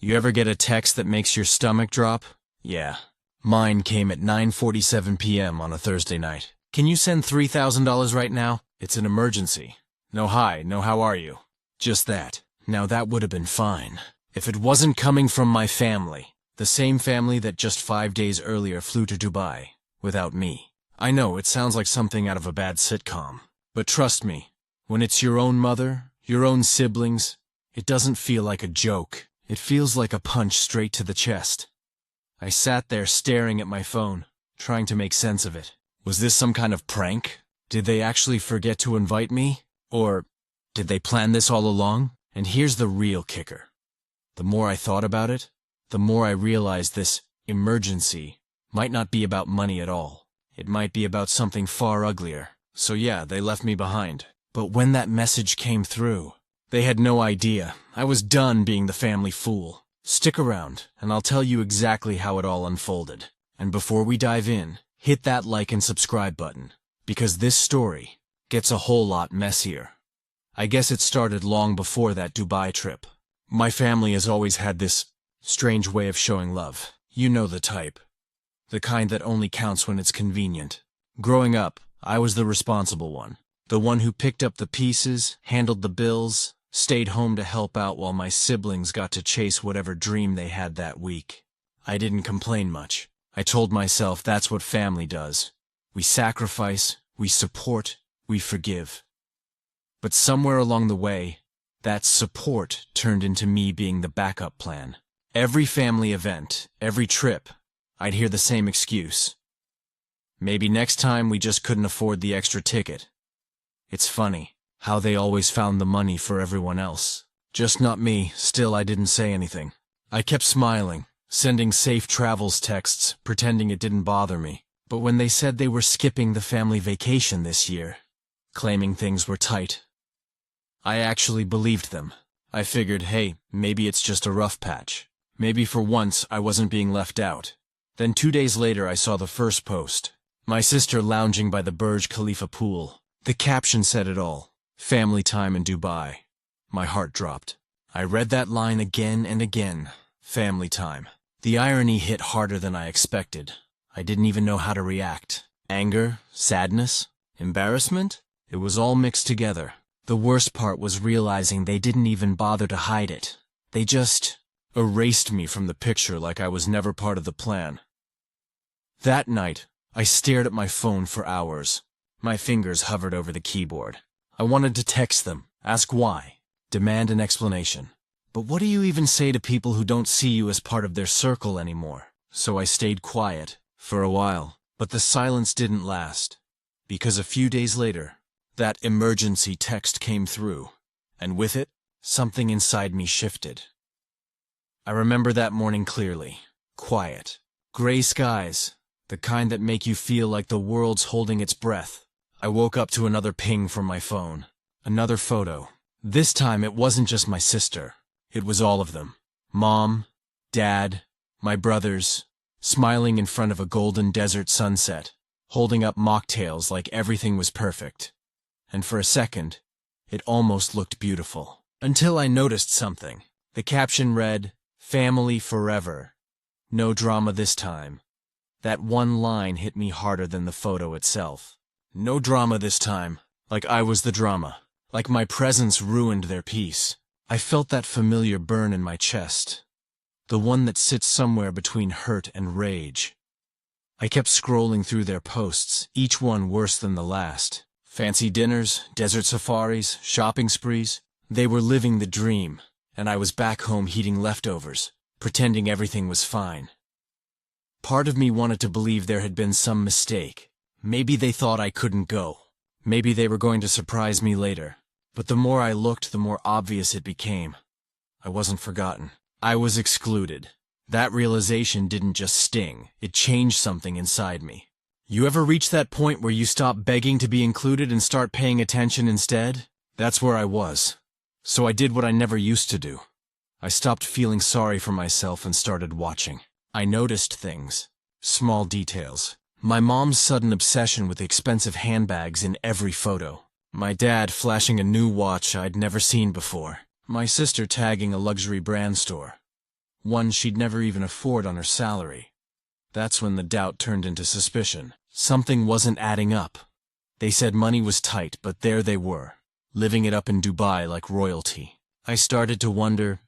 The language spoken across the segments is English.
You ever get a text that makes your stomach drop? Yeah. Mine came at 9:47 p.m. on a Thursday night. Can you send $3,000 right now? It's an emergency. No hi, no how are you? Just that. Now that would have been fine. If it wasn't coming from my family. The same family that just 5 days earlier flew to Dubai. Without me. I know, it sounds like something out of a bad sitcom. But trust me, when it's your own mother, your own siblings, it doesn't feel like a joke. It feels like a punch straight to the chest. I sat there staring at my phone, trying to make sense of it. Was this some kind of prank? Did they actually forget to invite me? Or did they plan this all along? And here's the real kicker. The more I thought about it, the more I realized this emergency might not be about money at all. It might be about something far uglier. So yeah, they left me behind. But when that message came through, they had no idea. I was done being the family fool. Stick around, and I'll tell you exactly how it all unfolded. And before we dive in, hit that like and subscribe button, because this story gets a whole lot messier. I guess it started long before that Dubai trip. My family has always had this strange way of showing love. You know the type. The kind that only counts when it's convenient. Growing up, I was the responsible one. The one who picked up the pieces, handled the bills, stayed home to help out while my siblings got to chase whatever dream they had that week. I didn't complain much. I told myself that's what family does. We sacrifice, we support, we forgive. But somewhere along the way, that support turned into me being the backup plan. Every family event, every trip, I'd hear the same excuse. Maybe next time we just couldn't afford the extra ticket. It's funny how they always found the money for everyone else. Just not me. Still, I didn't say anything. I kept smiling, sending safe travels texts, pretending it didn't bother me. But when they said they were skipping the family vacation this year, claiming things were tight, I actually believed them. I figured, hey, maybe it's just a rough patch. Maybe for once I wasn't being left out. Then 2 days later I saw the first post. My sister lounging by the Burj Khalifa pool. The caption said it all. Family time in Dubai. My heart dropped. I read that line again and again. Family time. The irony hit harder than I expected. I didn't even know how to react. Anger? Sadness? Embarrassment? It was all mixed together. The worst part was realizing they didn't even bother to hide it. They just erased me from the picture like I was never part of the plan. That night, I stared at my phone for hours. My fingers hovered over the keyboard. I wanted to text them, ask why, demand an explanation. But what do you even say to people who don't see you as part of their circle anymore? So I stayed quiet for a while, but the silence didn't last. Because a few days later, that emergency text came through, and with it, something inside me shifted. I remember that morning clearly. Quiet. Gray skies, the kind that make you feel like the world's holding its breath. I woke up to another ping from my phone. Another photo. This time it wasn't just my sister. It was all of them. Mom, Dad, my brothers, smiling in front of a golden desert sunset, holding up mocktails like everything was perfect. And for a second, it almost looked beautiful. Until I noticed something. The caption read, "Family forever. No drama this time." That one line hit me harder than the photo itself. No drama this time. Like I was the drama. Like my presence ruined their peace. I felt that familiar burn in my chest. The one that sits somewhere between hurt and rage. I kept scrolling through their posts, each one worse than the last. Fancy dinners, desert safaris, shopping sprees. They were living the dream, and I was back home heating leftovers, pretending everything was fine. Part of me wanted to believe there had been some mistake. Maybe they thought I couldn't go. Maybe they were going to surprise me later. But the more I looked, the more obvious it became. I wasn't forgotten. I was excluded. That realization didn't just sting. It changed something inside me. You ever reach that point where you stop begging to be included and start paying attention instead? That's where I was. So I did what I never used to do. I stopped feeling sorry for myself and started watching. I noticed things. Small details. My mom's sudden obsession with expensive handbags in every photo. My dad flashing a new watch I'd never seen before. My sister tagging a luxury brand store. one she'd never even afford on her salary. That's when the doubt turned into suspicion. Something wasn't adding up. They said money was tight, but there they were, living it up in Dubai like royalty. I started to wonder,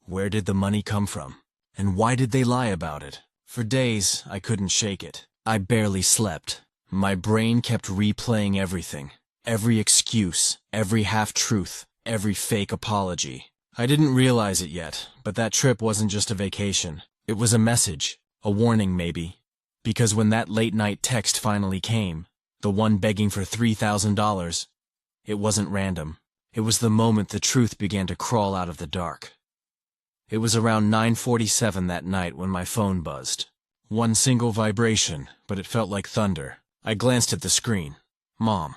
where did the money come from? And why did they lie about it? For days, I couldn't shake it. I barely slept. My brain kept replaying everything. Every excuse, every half-truth, every fake apology. I didn't realize it yet, but that trip wasn't just a vacation. It was a message, a warning maybe. Because when that late-night text finally came, the one begging for $3,000, it wasn't random. It was the moment the truth began to crawl out of the dark. It was around 9:47 that night when my phone buzzed. One single vibration, but it felt like thunder. I glanced at the screen. Mom.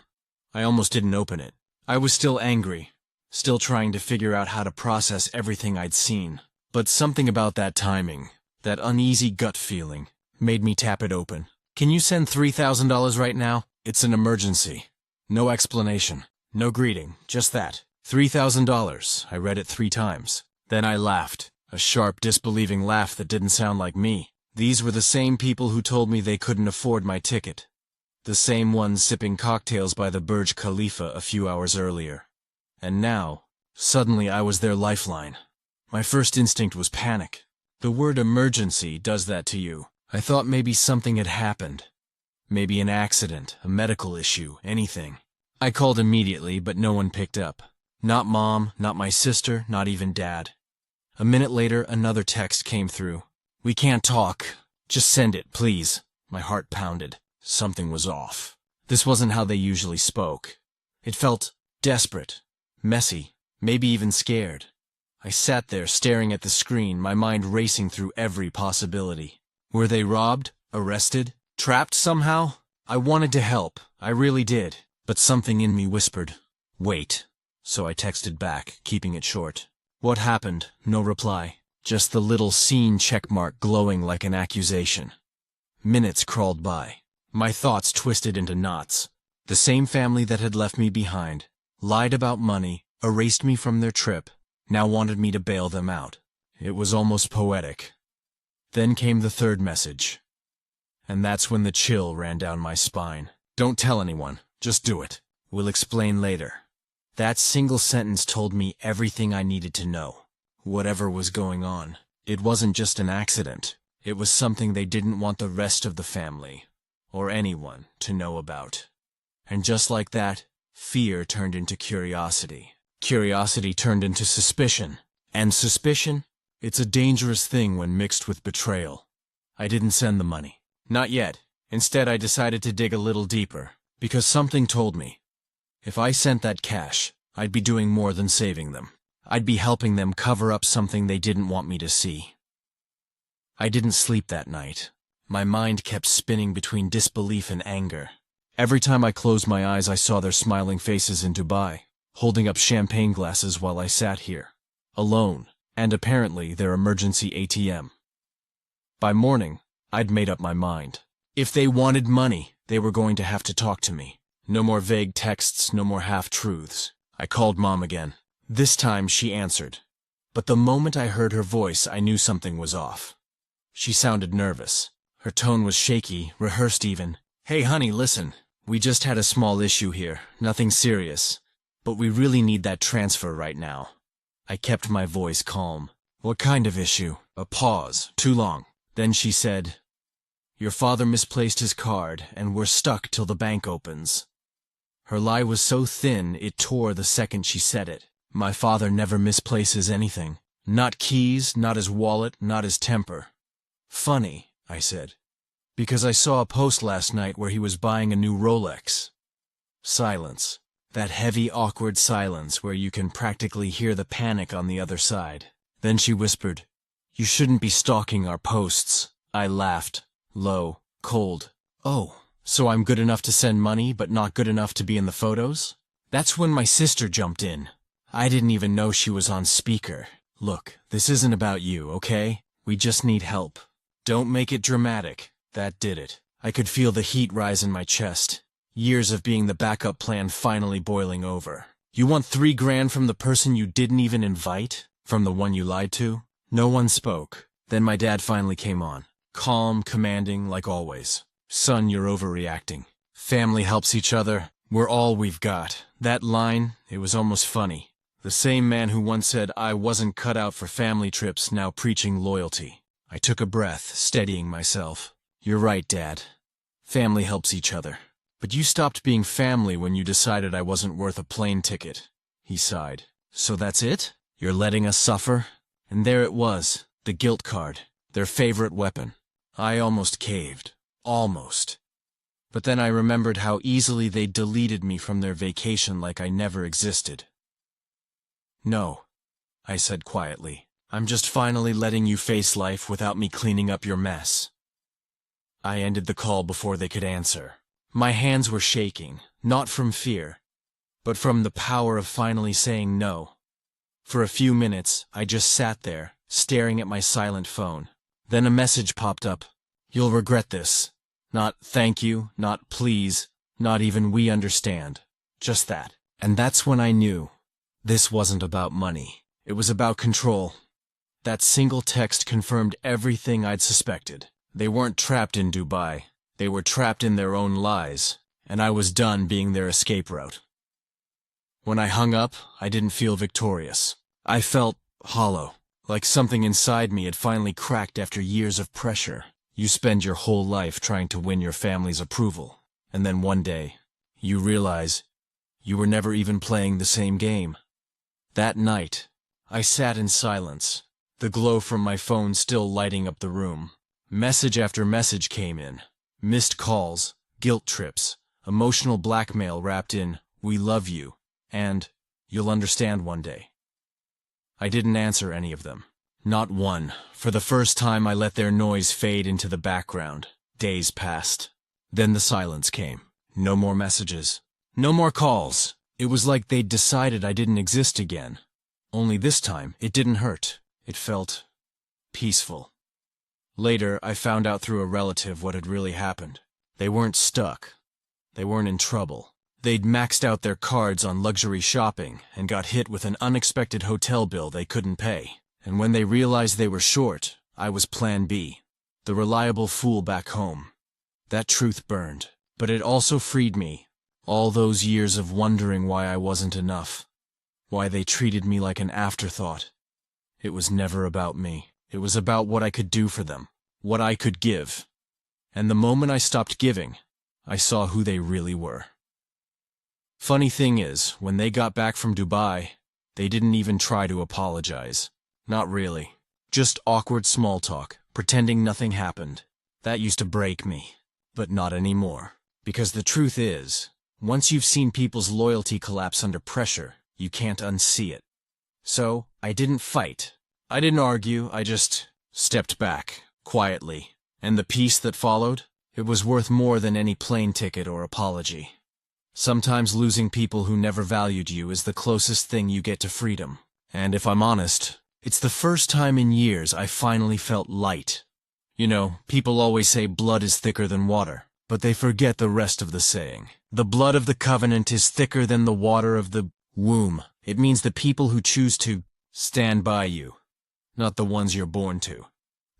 I almost didn't open it. I was still angry, still trying to figure out how to process everything I'd seen. But something about that timing, that uneasy gut feeling, made me tap it open. Can you send $3,000 right now? It's an emergency. No explanation. No greeting. Just that. $3,000. I read it 3 times. Then I laughed. A sharp, disbelieving laugh that didn't sound like me. These were the same people who told me they couldn't afford my ticket. The same ones sipping cocktails by the Burj Khalifa a few hours earlier. And now, suddenly I was their lifeline. My first instinct was panic. The word emergency does that to you. I thought maybe something had happened. Maybe an accident, a medical issue, anything. I called immediately, but no one picked up. Not Mom, not my sister, not even Dad. A minute later, another text came through. We can't talk. Just send it, please. My heart pounded. Something was off. This wasn't how they usually spoke. It felt desperate, messy, maybe even scared. I sat there staring at the screen, my mind racing through every possibility. Were they robbed? Arrested? Trapped somehow? I wanted to help. I really did. But something in me whispered, wait. So I texted back, keeping it short. What happened? No reply. Just the little scene checkmark glowing like an accusation. Minutes crawled by. My thoughts twisted into knots. The same family that had left me behind, lied about money, erased me from their trip, now wanted me to bail them out. It was almost poetic. Then came the third message. And that's when the chill ran down my spine. Don't tell anyone. Just do it. We'll explain later. That single sentence told me everything I needed to know. Whatever was going on, it wasn't just an accident. It was something they didn't want the rest of the family, or anyone, to know about. And just like that, fear turned into curiosity. Curiosity turned into suspicion. And suspicion? It's a dangerous thing when mixed with betrayal. I didn't send the money. Not yet. Instead, I decided to dig a little deeper, because something told me, if I sent that cash, I'd be doing more than saving them. I'd be helping them cover up something they didn't want me to see. I didn't sleep that night. My mind kept spinning between disbelief and anger. Every time I closed my eyes, I saw their smiling faces in Dubai, holding up champagne glasses while I sat here, alone, and apparently their emergency ATM. By morning, I'd made up my mind. If they wanted money, they were going to have to talk to me. No more vague texts, no more half-truths. I called Mom again. This time she answered. But the moment I heard her voice, I knew something was off. She sounded nervous. Her tone was shaky, rehearsed even. Hey honey, listen. We just had a small issue here. Nothing serious. But we really need that transfer right now. I kept my voice calm. What kind of issue? A pause. Too long. Then she said, your father misplaced his card, and we're stuck till the bank opens. Her lie was so thin, it tore the second she said it. My father never misplaces anything. Not keys, not his wallet, not his temper. Funny, I said, because I saw a post last night where he was buying a new Rolex. Silence. That heavy, awkward silence where you can practically hear the panic on the other side. Then she whispered, you shouldn't be stalking our posts. I laughed. Low, cold. Oh, so I'm good enough to send money, but not good enough to be in the photos? That's when my sister jumped in. I didn't even know she was on speaker. Look, this isn't about you, okay? We just need help. Don't make it dramatic. That did it. I could feel the heat rise in my chest. Years of being the backup plan finally boiling over. You want $3 grand from the person you didn't even invite? From the one you lied to? No one spoke. Then my dad finally came on. Calm, commanding, like always. "Son, you're overreacting. Family helps each other. We're all we've got." That line, it was almost funny. The same man who once said I wasn't cut out for family trips now preaching loyalty. I took a breath, steadying myself. "You're right, Dad. Family helps each other. But you stopped being family when you decided I wasn't worth a plane ticket." He sighed. "So that's it? You're letting us suffer?" And there it was, the guilt card, their favorite weapon. I almost caved. Almost. But then I remembered how easily they deleted me from their vacation like I never existed. "No," I said quietly. "I'm just finally letting you face life without me cleaning up your mess." I ended the call before they could answer. My hands were shaking, not from fear, but from the power of finally saying no. For a few minutes, I just sat there, staring at my silent phone. Then a message popped up. "You'll regret this." Not "thank you," not "please," not even "we understand." Just that. And that's when I knew. This wasn't about money. It was about control. That single text confirmed everything I'd suspected. They weren't trapped in Dubai. They were trapped in their own lies, and I was done being their escape route. When I hung up, I didn't feel victorious. I felt hollow, like something inside me had finally cracked after years of pressure. You spend your whole life trying to win your family's approval, and then one day, you realize you were never even playing the same game. That night, I sat in silence, the glow from my phone still lighting up the room. Message after message came in. Missed calls, guilt trips, emotional blackmail wrapped in "we love you," and "you'll understand one day." I didn't answer any of them. Not one. For the first time I let their noise fade into the background. Days passed. Then the silence came. No more messages. No more calls. It was like they'd decided I didn't exist again. Only this time, it didn't hurt. It felt peaceful. Later, I found out through a relative what had really happened. They weren't stuck. They weren't in trouble. They'd maxed out their cards on luxury shopping and got hit with an unexpected hotel bill they couldn't pay. And when they realized they were short, I was Plan B, the reliable fool back home. That truth burned, but it also freed me. All those years of wondering why I wasn't enough, why they treated me like an afterthought. It was never about me. It was about what I could do for them, what I could give. And the moment I stopped giving, I saw who they really were. Funny thing is, when they got back from Dubai, they didn't even try to apologize. Not really. Just awkward small talk, pretending nothing happened. That used to break me. But not anymore. Because the truth is, once you've seen people's loyalty collapse under pressure, you can't unsee it. So, I didn't fight. I didn't argue, I just stepped back, quietly. And the peace that followed? It was worth more than any plane ticket or apology. Sometimes losing people who never valued you is the closest thing you get to freedom. And if I'm honest, it's the first time in years I finally felt light. You know, people always say blood is thicker than water, but they forget the rest of the saying. The blood of the covenant is thicker than the water of the womb. It means the people who choose to stand by you, not the ones you're born to.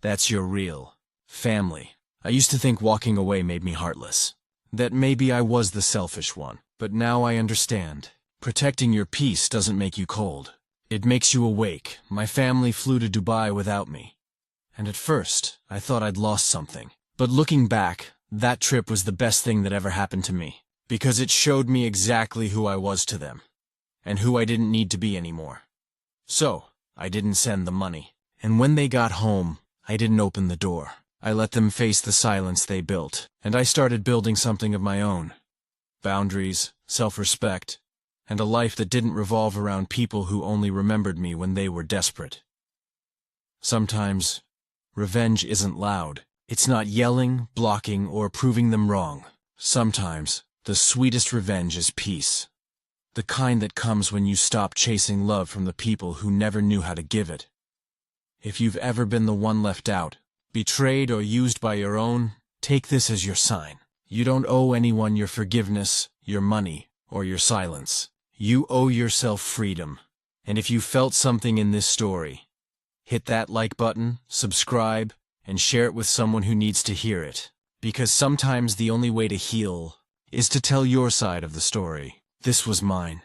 That's your real family. I used to think walking away made me heartless. That maybe I was the selfish one. But now I understand. Protecting your peace doesn't make you cold. It makes you awake. My family flew to Dubai without me. And at first, I thought I'd lost something. But looking back, that trip was the best thing that ever happened to me. Because it showed me exactly who I was to them. And who I didn't need to be anymore. So, I didn't send the money. And when they got home, I didn't open the door. I let them face the silence they built. And I started building something of my own. Boundaries, self-respect, and a life that didn't revolve around people who only remembered me when they were desperate. Sometimes, revenge isn't loud. It's not yelling, blocking, or proving them wrong. Sometimes, the sweetest revenge is peace. The kind that comes when you stop chasing love from the people who never knew how to give it. If you've ever been the one left out, betrayed or used by your own, take this as your sign. You don't owe anyone your forgiveness, your money, or your silence. You owe yourself freedom. And if you felt something in this story, hit that like button, subscribe, and share it with someone who needs to hear it. Because sometimes the only way to heal is to tell your side of the story. This was mine.